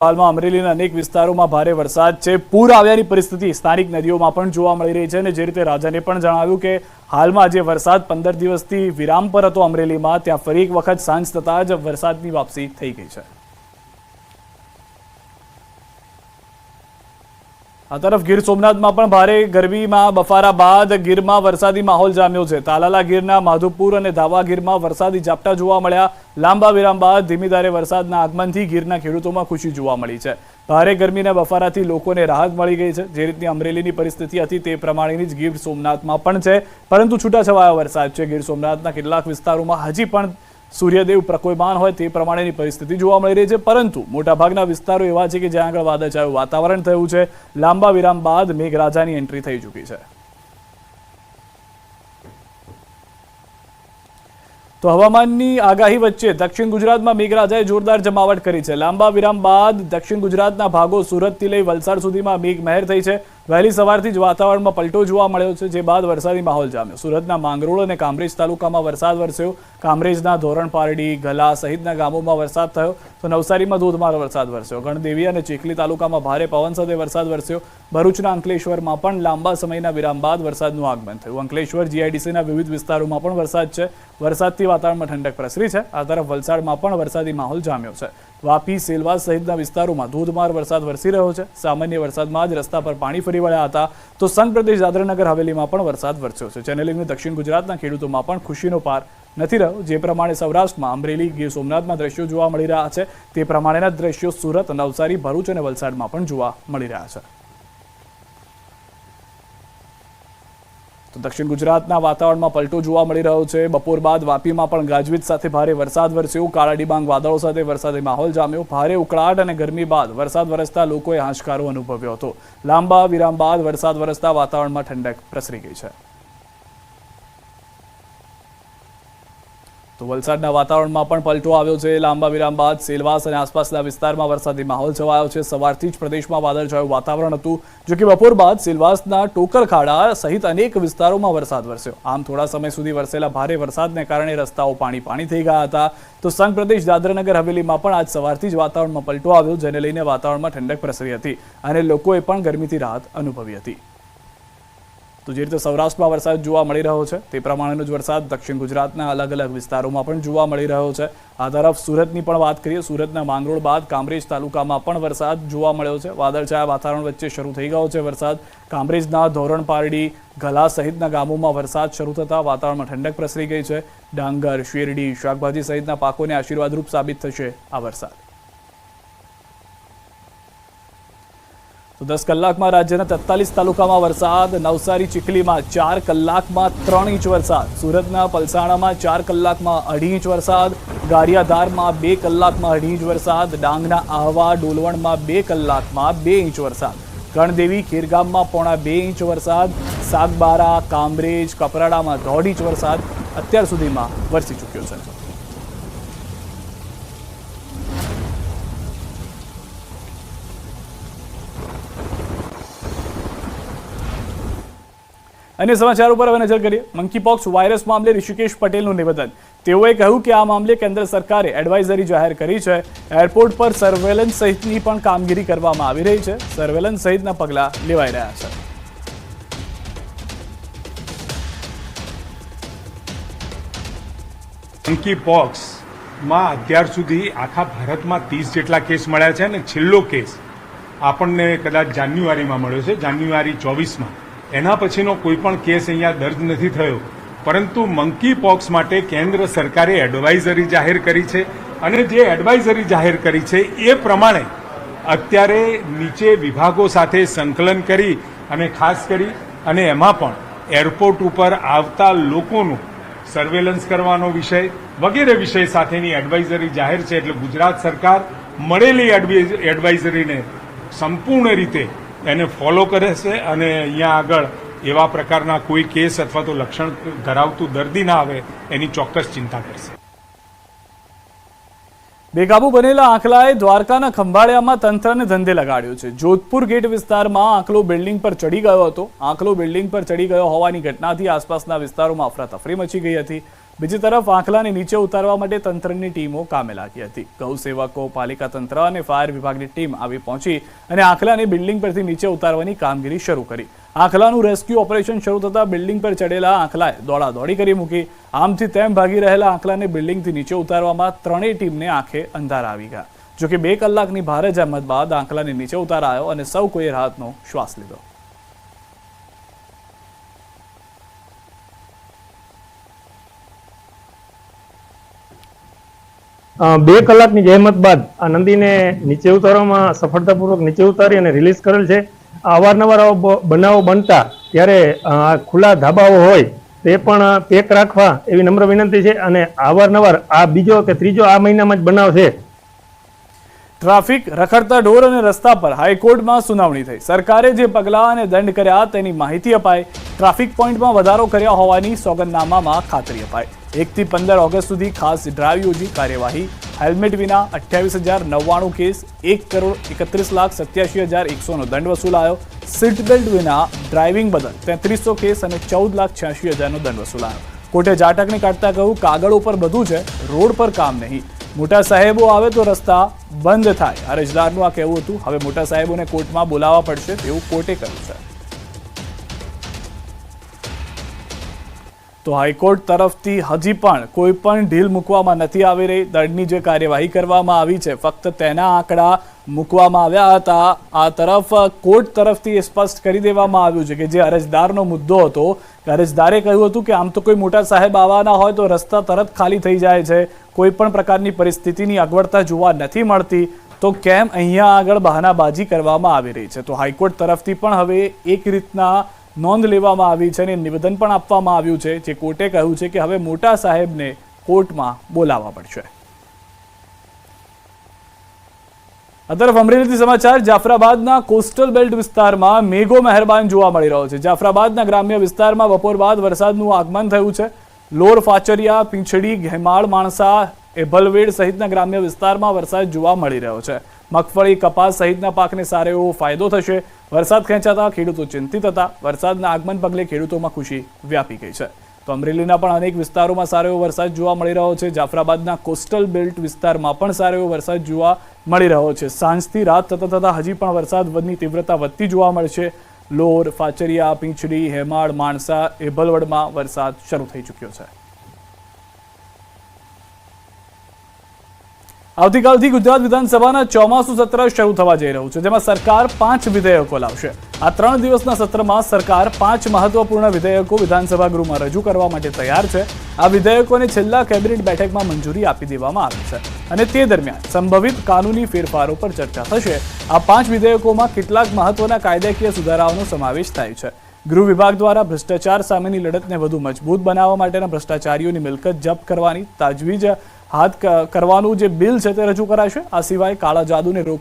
હાલમાં અમરેલીના અનેક વિસ્તારોમાં ભારે વરસાદ છે. પૂર આવ્યાની પરિસ્થિતિ સ્થાનિક નદીઓમાં પણ જોવા મળી રહી છે અને જે રીતે રાજાને પણ જણાવ્યું કે હાલમાં જે વરસાદ 15 દિવસથી વિરામ પર હતો અમરેલીમાં, ત્યાં ફરી એક વખત સાંજ થતાં જ વરસાદની વાપસી થઈ ગઈ છે. આ તરફ ગીર સોમનાથમાં પણ ભારે ગરમીમાં બફારા બાદ ગીરમાં વરસાદી માહોલ જામ્યો છે. તાલાલા ગીરના માધુપુર અને ધાવા ગીરમાં વરસાદી ઝાપટા જોવા મળ્યા. લાંબા વિરામ બાદ ધીમી ધારે વરસાદના આગમનથી ગીરના ખેડૂતોમાં ખુશી જોવા મળી છે. ભારે ગરમીના બફારાથી લોકોને રાહત મળી ગઈ છે. જે રીતની અમરેલીની પરિસ્થિતિ હતી તે પ્રમાણેની જ ગીર સોમનાથમાં પણ છે, પરંતુ છૂટાછવાયો વરસાદ છે. ગીર સોમનાથના કેટલાક વિસ્તારોમાં હજી પણ સૂર્યદેવ પ્રકોયમાન હોય તે પ્રમાણેની પરિસ્થિતિ જોવા મળી રહી છે, પરંતુ મોટાભાગના વિસ્તારો એવા છે કે જ્યાં આગળ વાદળછાયું વાતાવરણ થયું છે. લાંબા વિરામ બાદ મેઘરાજાની એન્ટ્રી થઈ ચૂકી છે. તો હવામાનની આગાહી વચ્ચે દક્ષિણ ગુજરાતમાં મેઘરાજાએ જોરદાર જમાવટ કરી છે. લાંબા વિરામ બાદ દક્ષિણ ગુજરાતના ભાગો સુરતથી લઈ વલસાડ સુધીમાં મેઘમહેર થઈ છે. વહેલી સવારથી જ વાતાવરણમાં પલટો જોવા મળ્યો છે, જે બાદ વરસાદી માહોલ જામ્યો. સુરતના માંગરોળ અને કામરેજ તાલુકામાં વરસાદ વરસ્યો. કામરેજના ધોરણ પારડી, ગલા સહિતના ગામોમાં વરસાદ થયો, તો નવસારીમાં ધોધમાર વરસાદ વરસ્યો. ગણદેવી અને ચીખલી તાલુકામાં ભારે પવન સાથે વરસાદ વરસ્યો. ભરૂચના અંકલેશ્વરમાં પણ લાંબા સમયના વિરામ બાદ વરસાદનું આગમન થયું. અંકલેશ્વર જીઆઈડીસીના વિવિધ વિસ્તારોમાં પણ વરસાદ છે. વરસાદથી વાતાવરણમાં ઠંડક પ્રસરી છે. આ તરફ વલસાડમાં પણ વરસાદી માહોલ જામ્યો છે. વાપી, સેલવાસ સહિતના વિસ્તારોમાં ધોધમાર વરસાદ વરસી રહ્યો છે. સામાન્ય વરસાદમાં જ રસ્તા પર પાણી ફરી વળ્યા હતા. તો સંઘ પ્રદેશ દાદરાનગર હવેલીમાં પણ વરસાદ વરસ્યો છે. જેને લઈને દક્ષિણ ગુજરાતના ખેડૂતોમાં પણ ખુશીનો પાર નથી રહ્યો. જે પ્રમાણે સૌરાષ્ટ્રમાં અમરેલી, ગીર સોમનાથમાં દ્રશ્યો જોવા મળી રહ્યા છે, તે પ્રમાણેના દ્રશ્યો સુરત, નવસારી, ભરૂચ અને વલસાડમાં પણ જોવા મળી રહ્યા છે. તો દક્ષિણ ગુજરાતના વાતાવરણમાં પલટો જોવા મળી રહ્યો છે. બપોર બાદ વાપીમાં પણ ગાજવીજ સાથે ભારે વરસાદ વરસ્યો. કાળા ડિબાંગ વાદળો સાથે વરસાદી માહોલ જામ્યો. ભારે ઉકળાટ અને ગરમી બાદ વરસાદ વરસતા લોકોએ હાશકારો અનુભવ્યો હતો. લાંબા વિરામ બાદ વરસાદ વરસતા વાતાવરણમાં ઠંડક પ્રસરી ગઈ છે. તો વલસાડના વાતાવરણમાં પણ પલટો આવ્યો છે. લાંબા વિરામ બાદ સેલવાસ અને આસપાસના વિસ્તારમાં વરસાદી માહોલ છવાયો છે. સવારથી જ પ્રદેશમાં વાદળછાયું વાતાવરણ હતું, જો કે બપોર બાદ સેલવાસના ટોકરખાડા સહિત અનેક વિસ્તારોમાં વરસાદ વરસ્યો. આમ થોડા સમય સુધી વરસેલા ભારે વરસાદને કારણે રસ્તાઓ પાણી થઈ ગયા હતા. તો સંઘ પ્રદેશ દાદરાનગર હવેલીમાં પણ આજ સવારથી જ વાતાવરણમાં પલટો આવ્યો, જેને લઈને વાતાવરણમાં ઠંડક પ્રસરી હતી અને લોકોએ પણ ગરમીથી રાહત અનુભવી હતી. તો જે રીતે સૌરાષ્ટ્રમાં વરસાદ જોવા મળી રહ્યો છે, તે પ્રમાણેનો જ વરસાદ દક્ષિણ ગુજરાતના અલગ અલગ વિસ્તારોમાં પણ જોવા મળી રહ્યો છે. આ તરફ સુરતની પણ વાત કરીએ. સુરતના માંગરોળ બાદ કામરેજ તાલુકામાં પણ વરસાદ જોવા મળ્યો છે. વાદળછાયા વાતાવરણ વચ્ચે શરૂ થઈ ગયો છે વરસાદ. કામરેજના ધોરણ પારડી, ગલા સહિતના ગામોમાં વરસાદ શરૂ થતાં વાતાવરણમાં ઠંડક પ્રસરી ગઈ છે. ડાંગર, શેરડી, શાકભાજી સહિતના પાકોને આશીર્વાદરૂપ સાબિત થશે આ વરસાદ. તો 10 કલાકમાં રાજ્યના 43 તાલુકામાં વરસાદ. નવસારી ચીખલીમાં 4 કલાકમાં 3 ઇંચ વરસાદ. સુરતના પલસાણામાં 4 કલાકમાં 2.5 ઇંચ વરસાદ. ગારિયાધારમાં 2 કલાકમાં 2.5 ઇંચ વરસાદ. ડાંગના આહવા, ડોલવણમાં 2 કલાકમાં 2 ઇંચ વરસાદ. ગણદેવી, ખેરગામમાં 1.5 ઇંચ વરસાદ. સાગબારા, કામરેજ, કપરાડામાં 1.5 ઇંચ વરસાદ અત્યાર સુધીમાં વરસી ચૂક્યો છે. અન્ય સમાચાર ઉપર હવે નજર કરીએ. મંકીપોક્સ વાયરસ મામલે ઋષિકેશ પટેલનું નિવેદન. તેઓએ કહ્યું કે આ મામલે કેન્દ્ર સરકારે એડવાઇઝરી જાહેર કરી છે. એરપોર્ટ પર સર્વેલન્સ સહિતની પણ કામગીરી કરવામાં આવી રહી છે. સર્વેલન્સ સહિતના પગલાં લેવાઈ રહ્યા છે. મંકીપોક્સમાં અત્યાર સુધી આખા ભારતમાં 30 જેટલા કેસ મળ્યા છે અને છેલ્લો કેસ આપણને કદાચ જાન્યુઆરીમાં મળ્યો છે, જાન્યુઆરી 24માં. એના પછીનો કોઈ પણ કેસ અહીંયા દર્જ નથી થયો. પરંતુ મંકીપોક્સ માટે કેન્દ્ર સરકારે એડવાઇઝરી જાહેર કરી છે અને જે એડવાઇઝરી જાહેર કરી છે એ પ્રમાણે અત્યારે નીચે વિભાગો સાથે સંકલન કરી અને ખાસ કરી અને એમાં પણ એરપોર્ટ ઉપર આવતા લોકોનું સર્વેલન્સ કરવાનો વિષય વગેરે વિષય સાથેની એડવાઇઝરી જાહેર છે. એટલે ગુજરાત સરકાર મળેલી એડવાઇઝરીને સંપૂર્ણ રીતે એને ફોલો કરે છે અને અહીંયા આગળ એવા પ્રકારના કોઈ કેસ અથવા તો લક્ષણ ધરાવતું દર્દી ના આવે એની ચોક્કસ ચિંતા કરશે. બેકાબુ બનેલા આંખલાએ દ્વારકાના ખંભાળિયામાં તંત્રને ધંધે લગાડ્યો છે. જોધપુર ગેટ વિસ્તારમાં આંખલો બિલ્ડિંગ પર ચડી ગયો હતો. આંખલો બિલ્ડિંગ પર ચડી ગયો હોવાની ઘટનાથી આસપાસના વિસ્તારોમાં અફરાતફરી મચી ગઈ હતી. બીજી તરફ આંખલાને નીચે ઉતારવા માટે તંત્રની ટીમો કામે લાગી હતી. ગૌ સેવકો, પાલિકા તંત્ર અને ફાયર વિભાગની ટીમ આવી પહોંચી અને આંખલાને બિલ્ડિંગ પરથી નીચે ઉતારવાની કામગીરી શરૂ કરી. આંખલાનું રેસ્ક્યુ ઓપરેશન શરૂ થતાં બિલ્ડિંગ પર ચડેલા આંખલાએ દોડાદોડી કરી મૂકી. આમથી તેમ ભાગી રહેલા આંખલાને બિલ્ડિંગથી નીચે ઉતારવામાં ત્રણેય ટીમને આંખે અંધારા આવી ગયા. જોકે 2 કલાકની ભારે જહેમત બાદ આંખલાને નીચે ઉતારાયો અને સૌ કોઈએ રાહતનો શ્વાસ લીધો. બે કલાકની જહેમત બાદ આ નંદીને નીચે ઉતારવામાં સફળતાપૂર્વક નીચે ઉતારી અને રિલીઝ કરેલ છે. અવારનવાર બનાવો બનતા ત્યારે ખુલ્લા ધાબાઓ હોય તે પણ પેક રાખવા એવી નમ્ર વિનંતી છે. અને અવારનવાર આ બીજો કે ત્રીજો આ મહિનામાં જ બનાવ છે. ટ્રાફિક, રખડતા ઢોર અને રસ્તા પર હાઈકોર્ટમાં સુનાવણી થઈ. સરકારે જે પગલાં અને દંડ કર્યા તેની માહિતી અપાઈ. ટ્રાફિક પોઈન્ટમાં વધારો કર્યા હોવાની સોગંદનામામાં ખાતરી અપાઈ. 1 થી 15 ઓગસ્ટ સુધી ખાસ ડ્રાઈવ યોજી કાર્યવાહી. હેલ્મેટ વિના 28,099 કેસ, 1,31,87,100નો દંડ વસૂલાયો. સીટ બેલ્ટ વિના ડ્રાઇવિંગ બદલ 3300 કેસ અને 14,86,000નો દંડ વસૂલાયો. કોર્ટે જાટકને કાઢતા કહ્યું, કાગળ ઉપર બધું છે, રોડ પર કામ નહીં. મોટા સાહેબો આવે તો રસ્તા બંધ થાય. અરજદારનું આ કહેવું હતું. હવે મોટા સાહેબોને કોર્ટમાં બોલાવવા પડશે તેવું કોર્ટે કહ્યું છે. તો હાઈકોર્ટ તરફથી હજી પણ કોઈ પણ ઢીલ મૂકવામાં નથી આવી રહી. દંડની જે કાર્યવાહી કરવામાં આવી છે ફક્ત તેના આંકડા મૂકવામાં આવ્યા હતા. આ તરફ કોર્ટ તરફથી સ્પષ્ટ કરી દેવામાં આવ્યું છે કે જે અરજદારનો મુદ્દો હતો, અરજદારે કહ્યું હતું કે આમ તો કોઈ મોટા સાહેબ આવવાના હોય તો રસ્તા તરત ખાલી થઈ જાય છે, કોઈ પણ પ્રકારની પરિસ્થિતિની અગવડતા જોવા નથી મળતી, તો કેમ અહીંયા આગળ બહાનાબાજી કરવામાં આવી રહી છે. તો હાઈકોર્ટ તરફથી પણ હવે એક રીતના નોંધ લેવામાં આવી છે અને નિવેદન પણ આપવામાં આવ્યું છે, જે કોર્ટે કહ્યું છે કે હવે મોટા સાહેબને કોર્ટમાં બોલાવવા પડશે. આ તરફ અમરેલીથી સમાચાર. જાફરાબાદના કોસ્ટલ બેલ્ટ વિસ્તારમાં મેઘો મહેરબાન જોવા મળી રહ્યો છે. જાફરાબાદના ગ્રામ્ય વિસ્તારમાં બપોર બાદ વરસાદનું આગમન થયું છે. લોર, ફાચરિયા, પીંછડી, ઘેમાળ, માણસા, એભલવેડ સહિતના ગ્રામ્ય વિસ્તારમાં વરસાદ જોવા મળી રહ્યો છે. મગફળી, કપાસ સહિતના પાકને સારો એવો ફાયદો થશે. વરસાદ ખેંચાતા ખેડૂતો ચિંતિત હતા. વરસાદના આગમન પગલે ખેડૂતોમાં ખુશી વ્યાપી ગઈ છે. તો અમરેલીના પણ અનેક વિસ્તારોમાં સારો એવો વરસાદ જોવા મળી રહ્યો છે. જાફરાબાદના કોસ્ટલ બેલ્ટ વિસ્તારમાં પણ સારો એવો વરસાદ જોવા મળી રહ્યો છે. સાંજથી રાત થતા હજી પણ વરસાદની તીવ્રતા વધતી જોવા મળશે. લોર, ફાચરિયા, પીંછડી, હેમાળ, માણસા, એભલવડમાં વરસાદ શરૂ થઈ ચૂક્યો છે. આવતીકાલથી ગુજરાત વિધાનસભાના ચોમાસુ સત્ર શરૂ થવા જઈ રહ્યું છે, જેમાં સરકાર 5 વિધેયકો લાવશે. આ 3 દિવસના સત્રમાં સરકાર 5 મહત્વપૂર્ણ વિધેયકો વિધાનસભા ગૃહમાં રજૂ કરવા માટે તૈયાર છે. આ વિધેયકોને છેલ્લા કેબિનેટ બેઠકમાં મંજૂરી આપી દેવામાં આવી છે અને તે દરમિયાન સંભવિત કાનૂની ફેરફારો પર ચર્ચા થશે. આ 5 વિધેયકોમાં કેટલાક મહત્વના કાયદાકીય સુધારાઓનો સમાવેશ થાય છે. ગૃહ વિભાગ દ્વારા ભ્રષ્ટાચાર સામેની લડતને વધુ મજબૂત બનાવવા માટેના ભ્રષ્ટાચારીઓની મિલકત જપ્ત કરવાની તાજવીજ હાથ કરવાનું જે બિલ છે તે રજૂ કરાશે. આ સિવાય કાળા જાદુને રોકવા